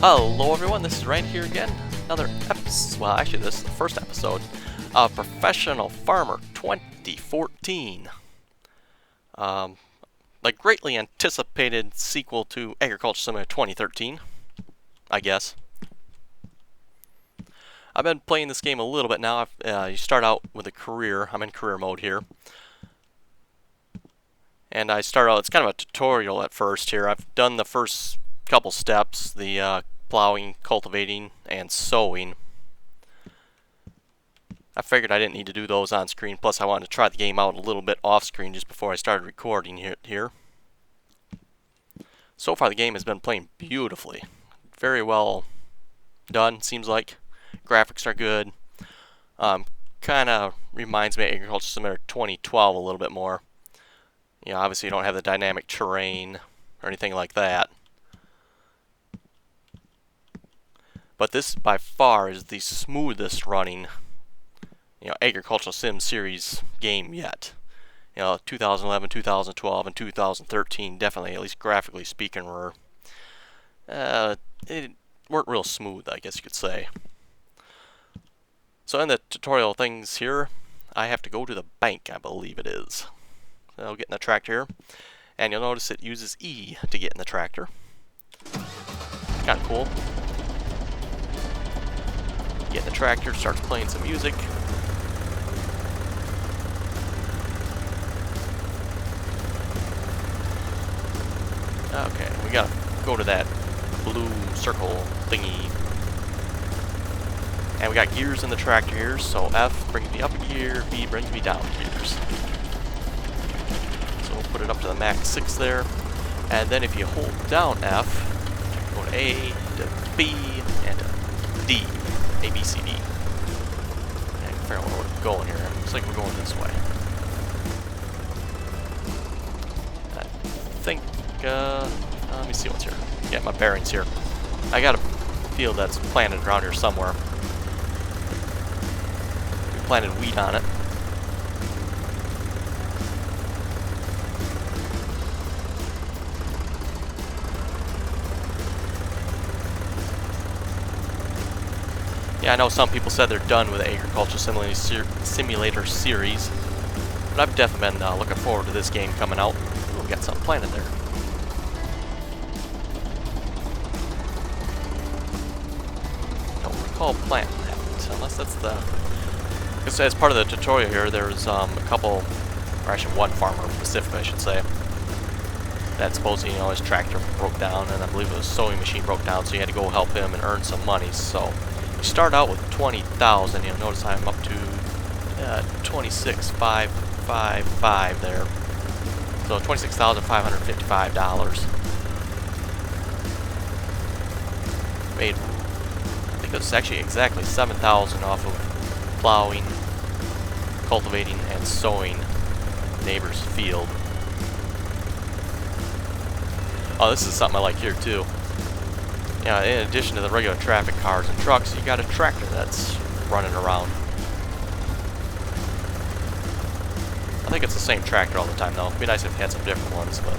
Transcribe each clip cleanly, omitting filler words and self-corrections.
Hello everyone, this is Rand here again. Another episode, well actually this is the first episode of Professional Farmer 2014. The greatly anticipated sequel to Agriculture Simulator 2013, I guess. I've been playing this game a little bit now. You start out with a career. I'm in career mode here. And I start out, it's kind of a tutorial at first here. I've done the first couple steps, the plowing, cultivating, and sowing. I figured I didn't need to do those on screen, plus I wanted to try the game out a little bit off screen just before I started recording here. So far the game has been playing beautifully. Very well done, seems like. Graphics are good. Kind of reminds me of Agriculture Simulator 2012 a little bit more. You know, obviously you don't have the dynamic terrain or anything like that. But this, by far, is the smoothest running, Agricultural Sim series game yet. 2011, 2012, and 2013 definitely, at least graphically speaking, weren't real smooth, I guess you could say. So in the tutorial things here, I have to go to the bank, I believe it is. So I'll get in the tractor here, and you'll notice it uses E to get in the tractor. Kind of cool. Get in the tractor, starts playing some music. Okay, we gotta go to that blue circle thingy. And we got gears in the tractor here, so F brings me up a gear, B brings me down gears. So we'll put it up to the max 6 there. And then if you hold down F, go to A, to B, and to D. A, B, C, D. And figure out where we're going here. Looks like we're going this way. I think, let me see what's here. Get my bearings here. I got a field that's planted around here somewhere. We planted wheat on it. Yeah, I know some people said they're done with the Agriculture Simulator series, but I've definitely been looking forward to this game coming out. Ooh, we got something planted there. Don't recall planting that, unless that's the... Because as part of the tutorial here, there's a couple, or actually one farmer specifically, I should say, that supposedly, his tractor broke down, and I believe his sewing machine broke down, so you had to go help him and earn some money, so... You start out with 20,000. You'll notice I'm up to 26,555 there. So $26,555. Made, I think it's actually exactly 7,000 off of plowing, cultivating, and sowing neighbor's field. Oh, this is something I like here too. Yeah, in addition to the regular traffic cars and trucks, you got a tractor that's running around. I think it's the same tractor all the time though. It'd be nice if you had some different ones, but...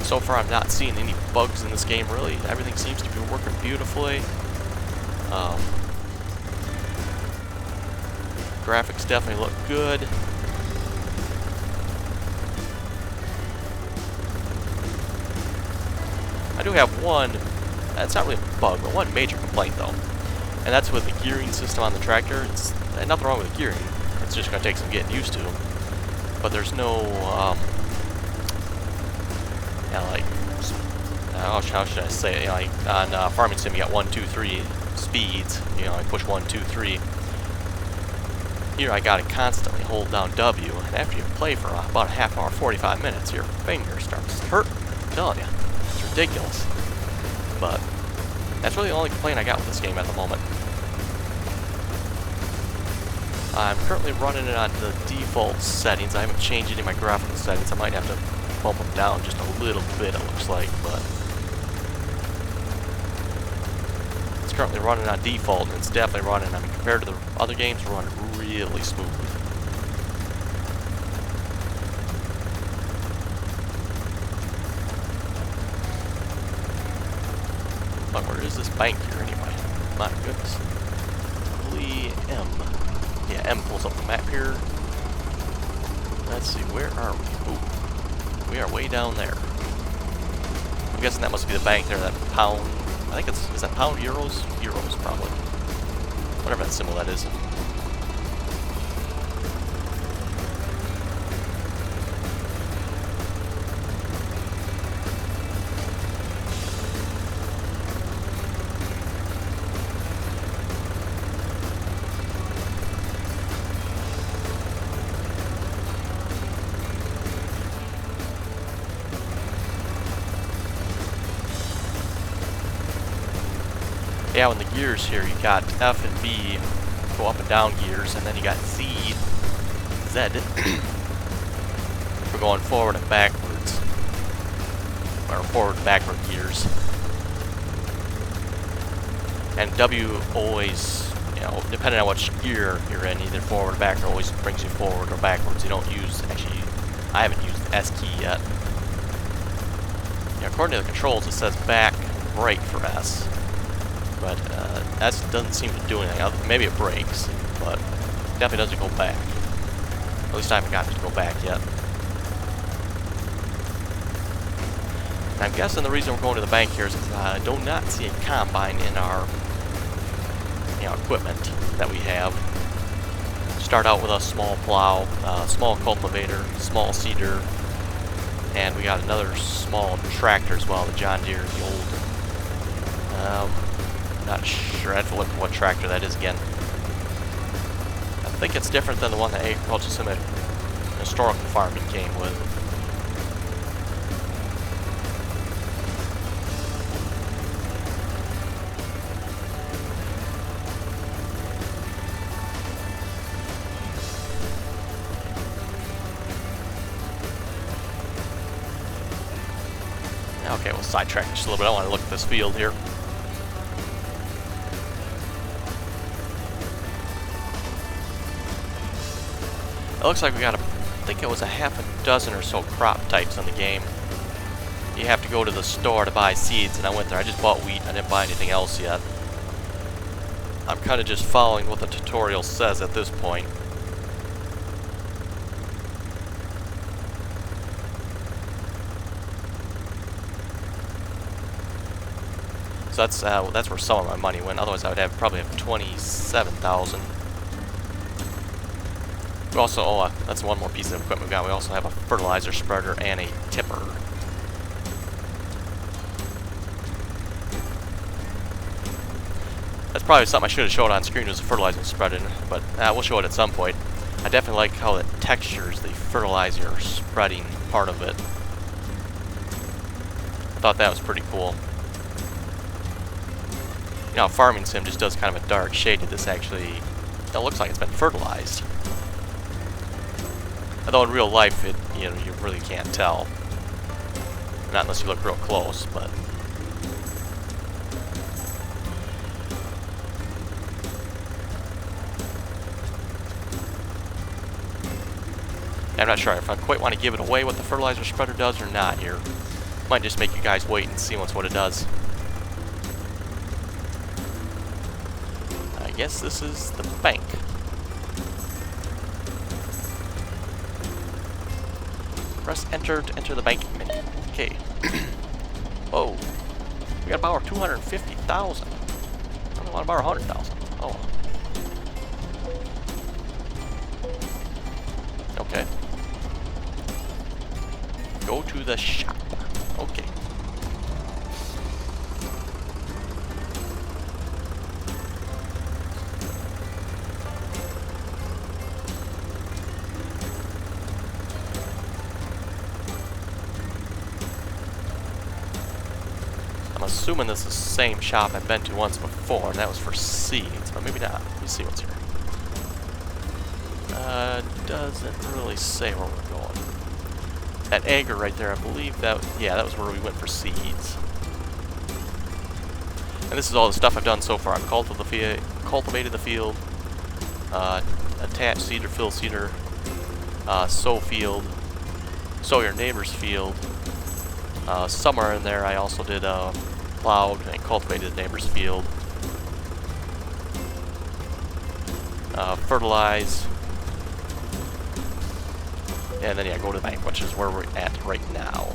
So far I'm not seeing any bugs in this game really. Everything seems to be working beautifully. Graphics definitely look good. I do have one, it's not really a bug, but one major complaint though. And that's with the gearing system on the tractor. It's nothing wrong with the gearing. It's just going to take some getting used to. But there's no, how should I say it? Like on Farming Sim, you got 1, 2, 3 speeds. I push 1, 2, 3. Here I got to constantly hold down W, and after you play for about a half hour, 45 minutes, your finger starts to hurt. I'm telling you. Ridiculous. But that's really the only complaint I got with this game at the moment. I'm currently running it on the default settings. I haven't changed any of my graphical settings. I might have to bump them down just a little bit, it looks like, but it's currently running on default, and it's definitely running, compared to the other games, running really smooth. is this bank here anyway? My goodness. Probably M. Yeah, M pulls up the map here. Let's see, where are we? Ooh, we are way down there. I'm guessing that must be the bank there, that pound. I think it's, is that pound euros? Euros, probably. Whatever that symbol that is. Yeah, in the gears here, you got F and B, go up and down gears, and then you got Z, for going forward and backwards, or forward and backward gears. And W always, you know, depending on which gear you're in, either forward or backward, always brings you forward or backwards. You don't use, actually, I haven't used the S key yet. Yeah, according to the controls, it says back and brake for S. But that doesn't seem to do anything. Maybe it breaks, but definitely doesn't go back. At least I haven't gotten it to go back yet. And I'm guessing the reason we're going to the bank here is because I do not see a combine in our, you know, equipment that we have. Start out with a small plow, small cultivator, small seeder, and we got another small tractor as well, the John Deere, the old. Not sure. I have to look at what tractor that is again. I think it's different than the one that Agriculture Summit Historical Farming came with. Okay, we'll sidetrack just a little bit. I want to look at this field here. It looks like we got I think it was a half a dozen or so crop types in the game. You have to go to the store to buy seeds, and I went there. I just bought wheat. I didn't buy anything else yet. I'm kind of just following what the tutorial says at this point. So that's where some of my money went. Otherwise, I would probably have 27,000. We also, that's one more piece of equipment we got. We also have a fertilizer spreader and a tipper. That's probably something I should have showed on screen, was a fertilizer spreader, but we'll show it at some point. I definitely like how it textures the fertilizer spreading part of it. I thought that was pretty cool. You know, Farming Sim just does kind of a dark shade to this. Actually, it looks like it's been fertilized. Although in real life, you know, you really can't tell. Not unless you look real close, but. I'm not sure if I quite want to give it away what the fertilizer spreader does or not here. Might just make you guys wait and see what it does. I guess this is the bank. Press enter to enter the banking menu. Okay. Whoa. We got to borrow 250,000. I don't want to borrow 100,000. Oh. Okay. Go to the shop. Okay. I'm assuming this is the same shop I've been to once before, and that was for seeds, but maybe not. Let me see what's here. Doesn't really say where we're going. That acre right there, I believe that, yeah, that was where we went for seeds. And this is all the stuff I've done so far. I've cultivated the field, attached seeder, fill seeder, sow field, sow your neighbor's field. Somewhere in there I also did plowed and cultivated the neighbor's field. Fertilize. And then, yeah, go to the bank, which is where we're at right now.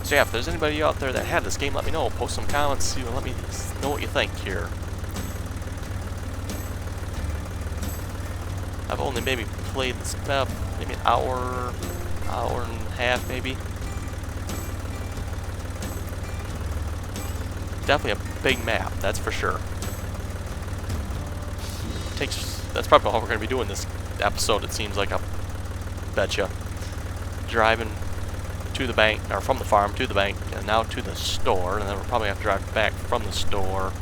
So yeah, if there's anybody out there that had this game, let me know. Post some comments, let me know what you think here. I've only maybe played this map maybe an hour and a half maybe. Definitely a big map, that's for sure. That's probably all we're going to be doing this episode, it seems like, I betcha. Driving to the bank, or from the farm to the bank, and now to the store, and then we'll probably have to drive back from the store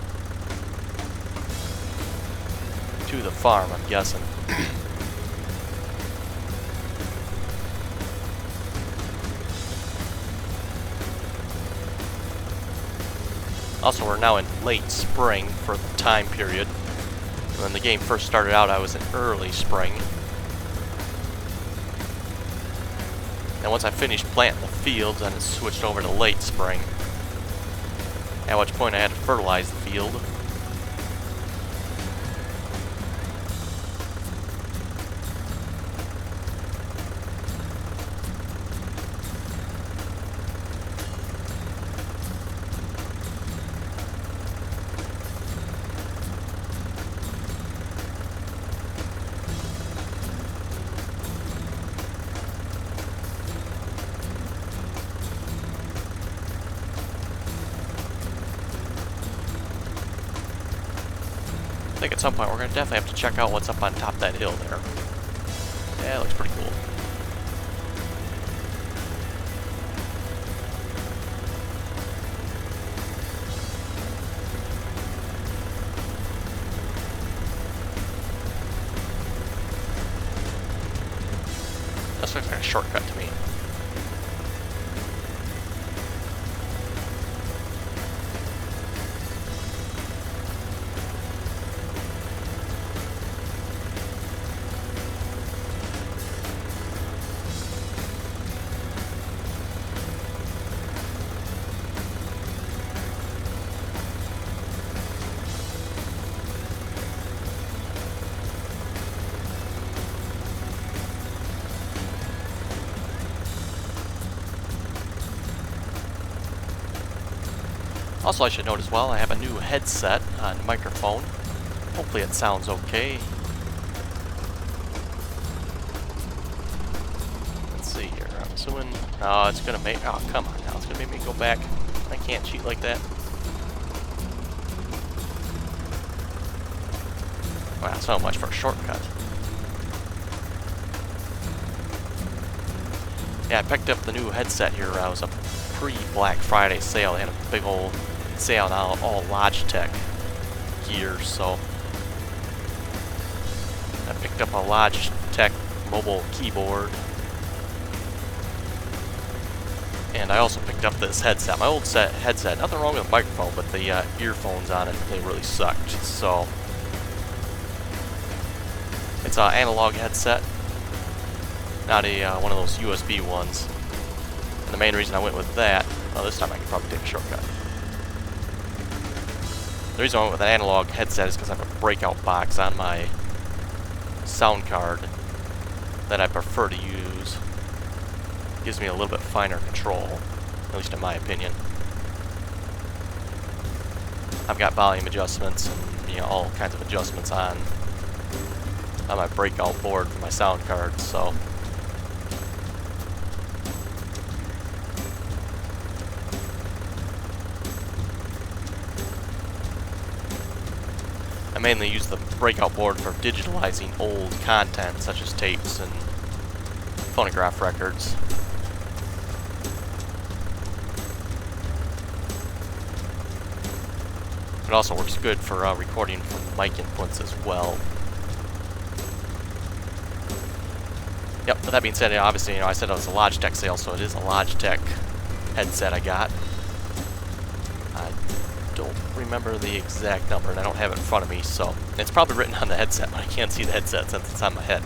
to the farm, I'm guessing. Also, we're now in late spring for the time period. When the game first started out, I was in early spring. And once I finished planting the fields, then it switched over to late spring. At which point I had to fertilize the field. I think at some point we're going to definitely have to check out what's up on top of that hill there. Yeah, it looks pretty cool. This looks like a shortcut to me. Also, I should note as well, I have a new headset on microphone. Hopefully it sounds okay. Let's see here. I'm assuming... Oh, it's going to make... Oh, come on now. It's going to make me go back. I can't cheat like that. Wow, so much for a shortcut. Yeah, I picked up the new headset here. I was a pre-Black Friday sale. They had a big old sale on all Logitech gear, so I picked up a Logitech mobile keyboard, and I also picked up this headset. My old headset, nothing wrong with the microphone, but the earphones on it, they really sucked. So it's an analog headset, not a one of those USB ones. And the main reason I went with that, well, this time I can probably take a shortcut. The reason I went with an analog headset is because I have a breakout box on my sound card that I prefer to use. Gives me a little bit finer control, at least in my opinion. I've got volume adjustments and all kinds of adjustments on my breakout board for my sound card, so I mainly use the breakout board for digitalizing old content, such as tapes and phonograph records. It also works good for recording from mic inputs as well. Yep, with that being said, obviously, I said it was a Logitech sale, so it is a Logitech headset I got. I don't remember the exact number, and I don't have it in front of me, so it's probably written on the headset, but I can't see the headset since it's on my head.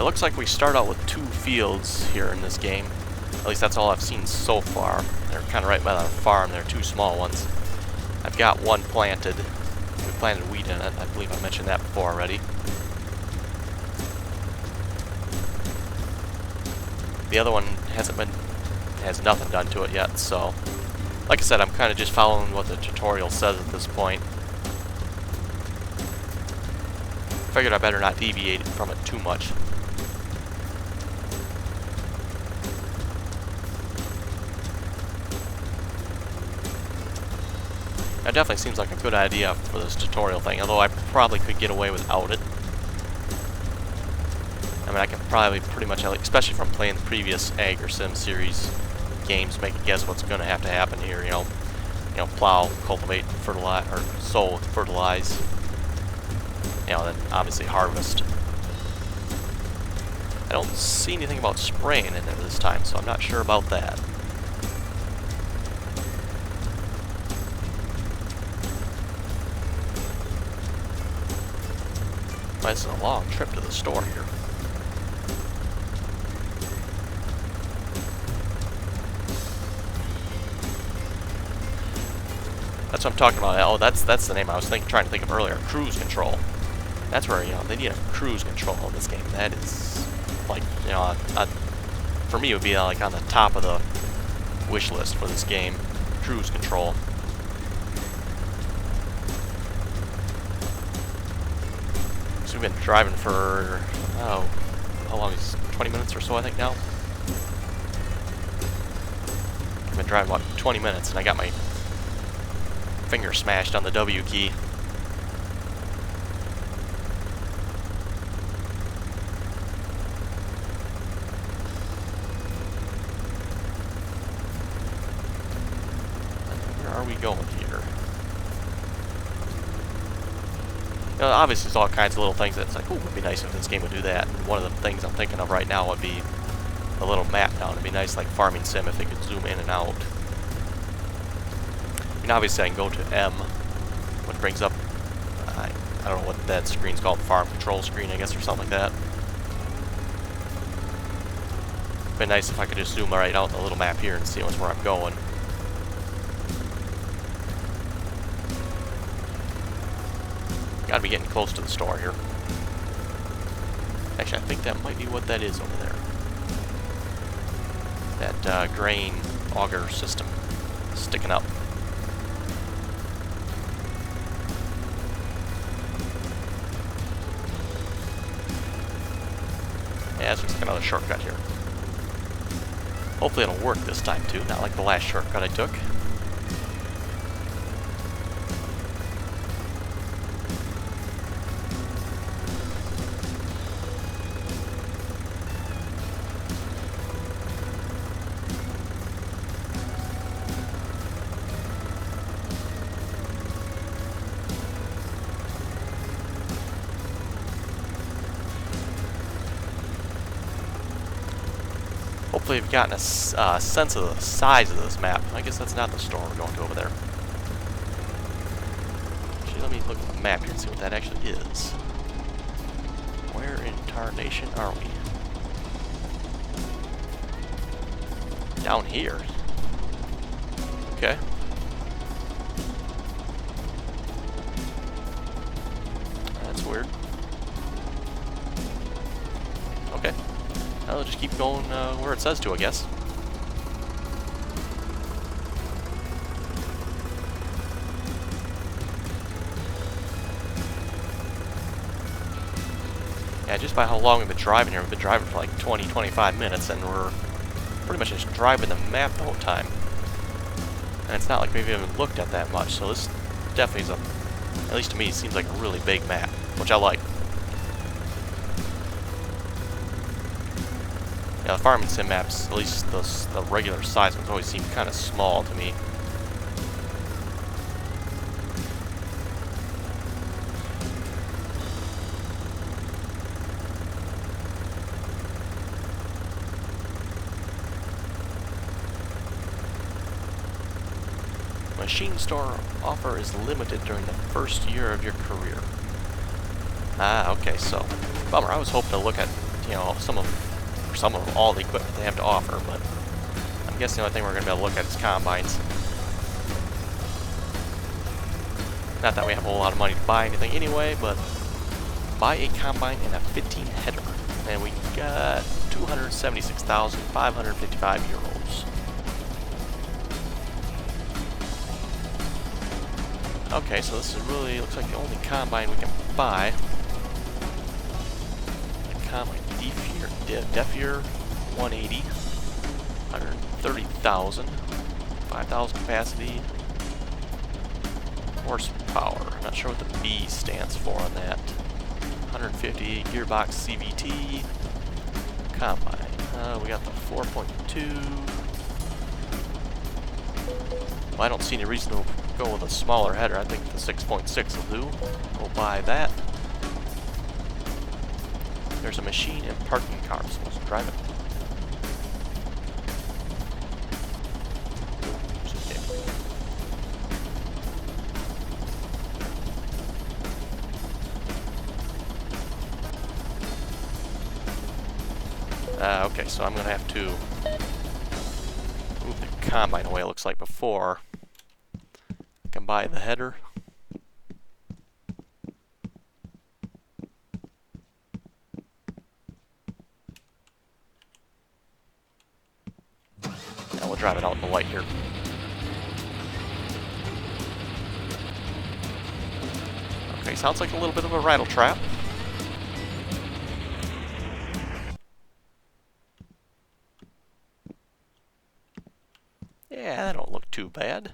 looks like we start out with 2 fields here in this game. At least that's all I've seen so far. They're kind of right by the farm. They're 2 small ones. I've got one planted. We planted wheat in it. I believe I mentioned that before already. The other one has nothing done to it yet, so like I said, I'm kind of just following what the tutorial says at this point. Figured I better not deviate from it too much. That definitely seems like a good idea for this tutorial thing, although I probably could get away without it. I mean, I can probably pretty much, especially from playing the previous Ag or Sim series games, make a guess what's going to have to happen here. You know, plow, cultivate, fertilize, or sow, fertilize. You know, then obviously harvest. I don't see anything about spraying in there this time, so I'm not sure about that. Well, this is a long trip to the store here. That's what I'm talking about. Oh, that's the name I was trying to think of earlier. Cruise control. That's where, you know, they need a cruise control in this game. That is, like, you know, for me it would be like on the top of the wish list for this game. Cruise control. So we've been driving for, oh, how long is it? 20 minutes or so, I think now? I've been driving about 20 minutes and I got my finger smashed on the W key. Where are we going here? You know, obviously there's all kinds of little things that's like, ooh, it'd be nice if this game would do that. And one of the things I'm thinking of right now would be a little map down. It'd be nice like Farming Sim if they could zoom in and out. And obviously I can go to M, which brings up, I don't know what that screen's called, farm control screen, I guess, or something like that. It'd be nice if I could just zoom right out the little map here and see where I'm going. Gotta be getting close to the store here. Actually, I think that might be what that is over there. That grain auger system sticking up. Yeah, it's just another shortcut here. Hopefully it'll work this time too, not like the last shortcut I took. Hopefully you've gotten a sense of the size of this map. I guess that's not the store we're going to over there. Actually, let me look at the map here and see what that actually is. Where in tarnation are we? Down here. Okay. That's weird. Okay. I'll just keep going where it says to, I guess. Yeah, just by how long we've been driving here, we've been driving for like 20-25 minutes, and we're pretty much just driving the map the whole time. And it's not like we've even looked at that much, so this definitely is at least to me, seems like a really big map, which I like. Yeah, the Farming Sim maps, at least the regular size ones, always seem kind of small to me. Machine store offer is limited during the first year of your career. Ah, okay, so bummer. I was hoping to you know, some of all the equipment they have to offer, but I'm guessing the only thing we're going to be able to look at is combines. Not that we have a whole lot of money to buy anything anyway, but buy a combine and a 15 header. And we got 276,555 euros. Okay, so this is really, looks like the only combine we can buy. Combine Defier 180, 130,000, 5,000 capacity, horsepower. I'm not sure what the B stands for on that. 150 gearbox CVT. Combine. We got the 4.2. Well, I don't see any reason to go with a smaller header. I think the 6.6 will do. We'll buy that. There's a machine and parking car, so let's drive it. Okay, so I'm going to have to move the combine away, it looks like, before I can buy the header. Now we'll drive it out in the light here. Okay, sounds like a little bit of a rattle trap. Yeah, that don't look too bad.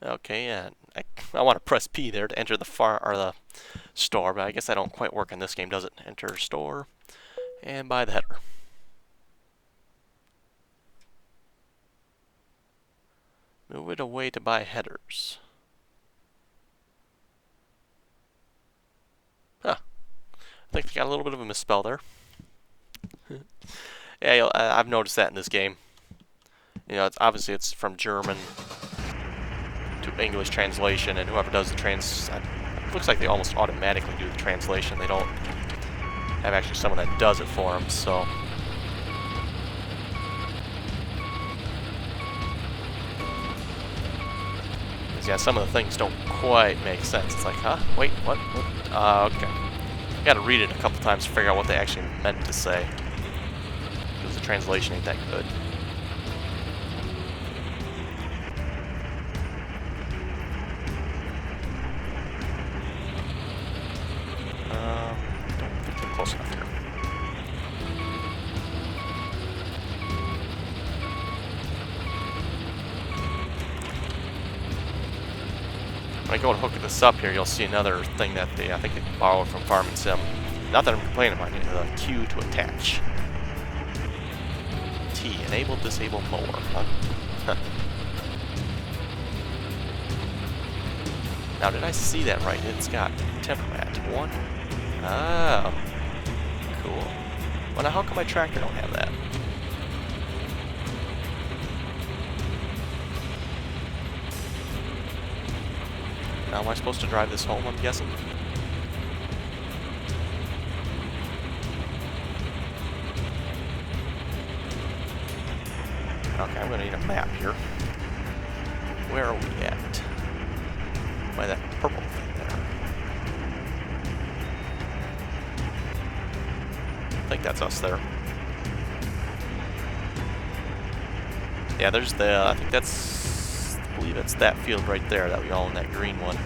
Okay, and I want to press P there to enter the store, but I guess that don't quite work in this game, does it? Enter store and buy the header. Move it away to buy headers. Huh. I think we got a little bit of a misspell there. Yeah, I've noticed that in this game. You know, obviously it's from German to English translation, and whoever does the it looks like they almost automatically do the translation. They don't have actually someone that does it for them, so. Yeah, some of the things don't quite make sense. It's like, huh? Wait, what? Okay. You gotta read it a couple times to figure out what they actually meant to say. Because the translation ain't that good. Don't think they're close enough here. When I go and hook this up here, you'll see another thing that I think they borrowed from Farming Sim. Not that I'm complaining about it, the Q to attach. T, enable, disable, mower. Huh? Now, did I see that right? It's got temperament 1. Oh, cool. Well, now how come my tractor don't have that? Now, am I supposed to drive this home, I'm guessing? Okay, I'm going to need a map here. Where are we at? By that purple thing there. I think that's us there. Yeah, there's the, I think that's, I believe it's that field right there that we all in that green one.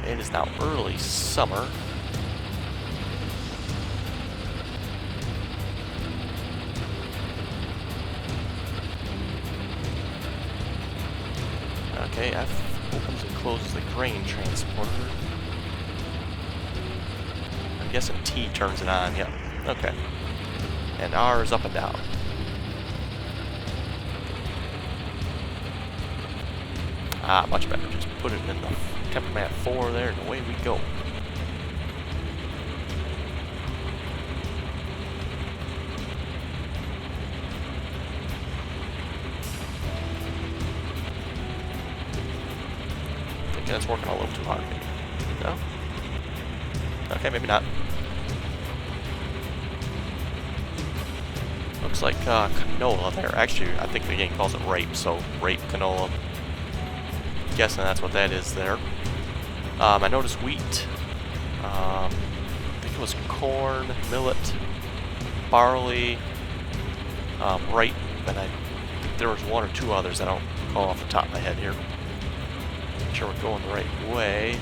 It is now early summer. Okay, F opens and closes the grain transporter. I'm guessing T turns it on, yep. Okay. And R is up and down. Ah, much better. Just put it in the temperament 4 there, and away we go. I think that's working a little too hard, maybe. No? Okay, maybe not. Looks like canola there. Actually, I think the game calls it rape, so rape canola. Guessing that's what that is there. I noticed wheat. I think it was corn, millet, barley, rape, and I think there was one or two others that I don't recall off the top of my head here. Make sure we're going the right way.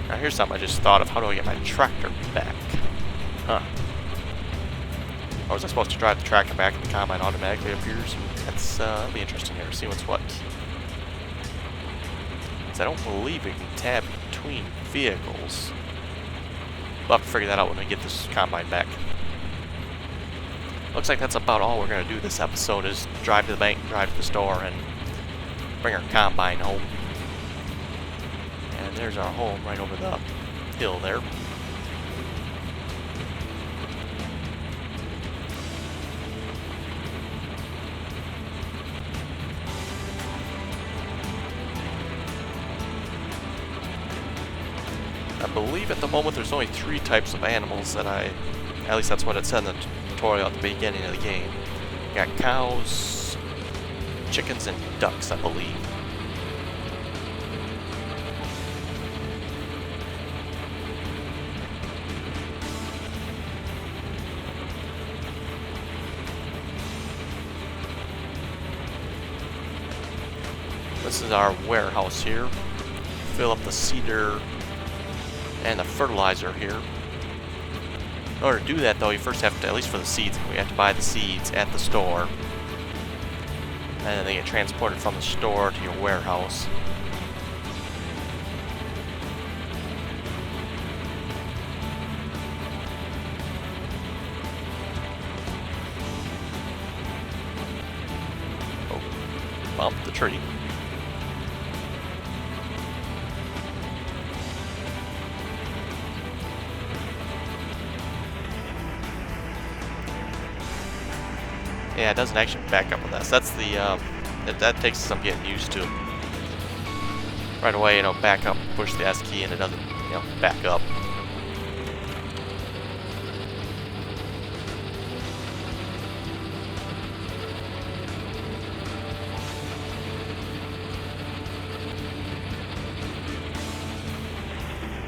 Now here's something I just thought of. How do I get my tractor back? Huh. Or was I supposed to drive the tractor back and the combine automatically appears? That'll be interesting here. See what's what. Because I don't believe we can tab between vehicles. We'll have to figure that out when we get this combine back. Looks like that's about all we're going to do this episode, is drive to the bank, drive to the store, and bring our combine home. And there's our home right over the hill there. I believe at the moment there's only 3 types of animals that at least that's what it said in the tutorial at the beginning of the game. You got cows, chickens, and ducks, I believe. This is our warehouse here. Fill up the cedar and the fertilizer here. In order to do that though, you first have to, at least for the seeds, we have to buy the seeds at the store. And then they get transported from the store to your warehouse. Oh, bumped the tree. Yeah, it doesn't actually back up with us. That's the, that takes some getting used to. Right away, back up, push the S key, and it doesn't, back up.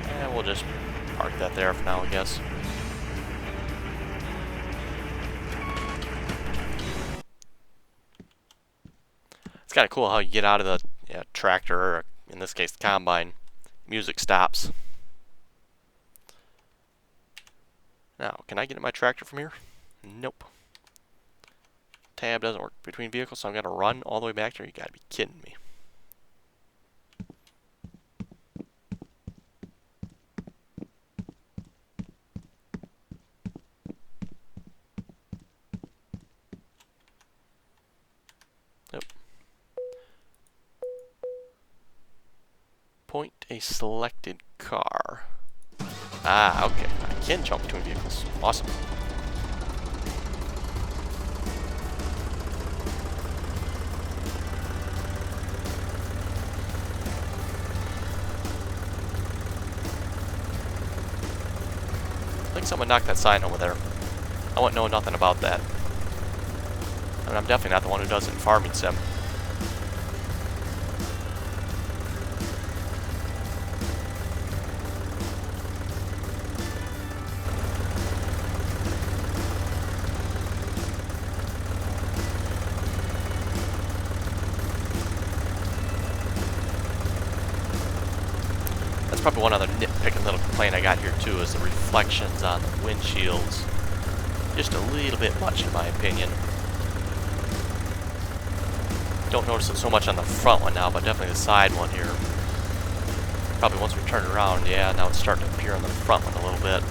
And we'll just park that there for now, I guess. Kind of cool how you get out of the tractor, or in this case the combine, music stops. Now, can I get in my tractor from here? Nope. Tab doesn't work between vehicles, so I'm gonna run all the way back there. You gotta be kidding me. Point a selected car. Ah, okay. I can jump between vehicles. Awesome. I think someone knocked that sign over there. I wouldn't know nothing about that. And I'm definitely not the one who does it in Farming Sim. Probably one other nitpicking little complaint I got here too is the reflections on the windshields. Just a little bit much in my opinion. Don't notice it so much on the front one now, but definitely the side one here. probably once we turn it around, yeah, now it's starting to appear on the front one a little bit.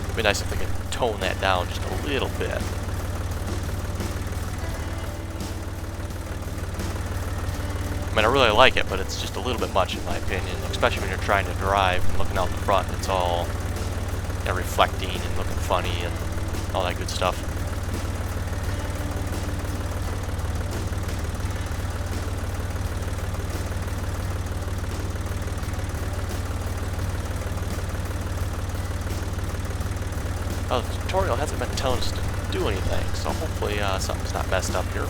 It'd be nice if they could tone that down just a little bit. I mean, I really like it, but it's just a little bit much in my opinion, especially when you're trying to drive and looking out the front. It's all, you know, reflecting and looking funny and all that good stuff. Oh, the tutorial hasn't been telling us to do anything, so hopefully something's not messed up here.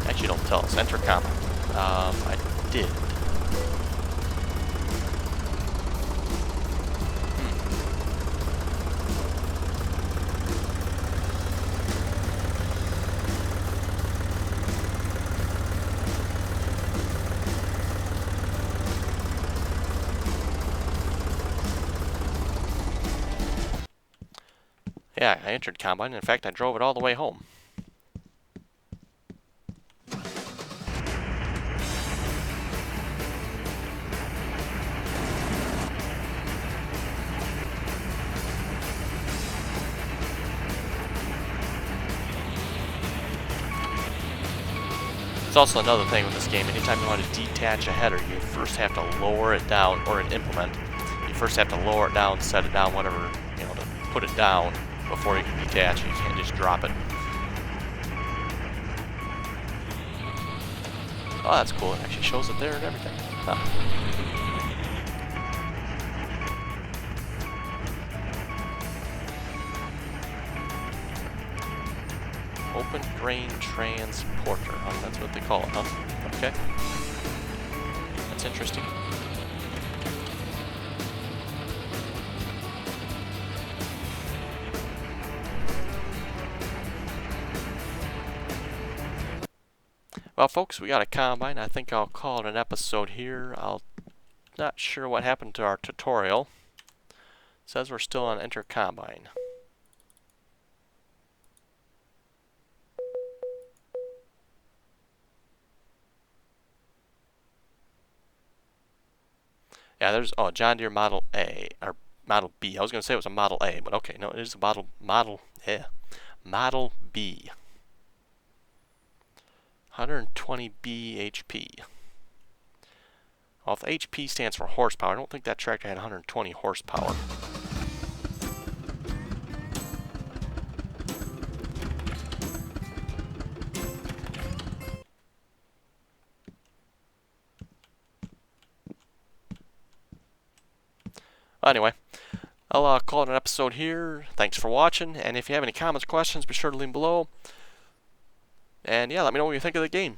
Actually, don't tell us. Enter combine. I did. Yeah, I entered combine. In fact, I drove it all the way home. There's also another thing with this game. Anytime you want to detach a header, you first have to lower it down, or an implement. You first have to lower it down, set it down, whatever, you know, to put it down before you can detach it. You can't just drop it. Oh, that's cool. It actually shows it there and everything. Huh. Open grain transporter. Oh, that's what they call it, huh? Okay. That's interesting. Well, folks, we got a combine. I think I'll call it an episode here. Not sure what happened to our tutorial. It says we're still on enter combine. Yeah, there's John Deere Model A or Model B. I was going to say it was a Model A, but okay, no, it is a Model B. 120 bhp. Well, if HP stands for horsepower, I don't think that tractor had 120 horsepower. Well, anyway, I'll call it an episode here. Thanks for watching, and if you have any comments or questions, be sure to leave them below. And yeah, let me know what you think of the game.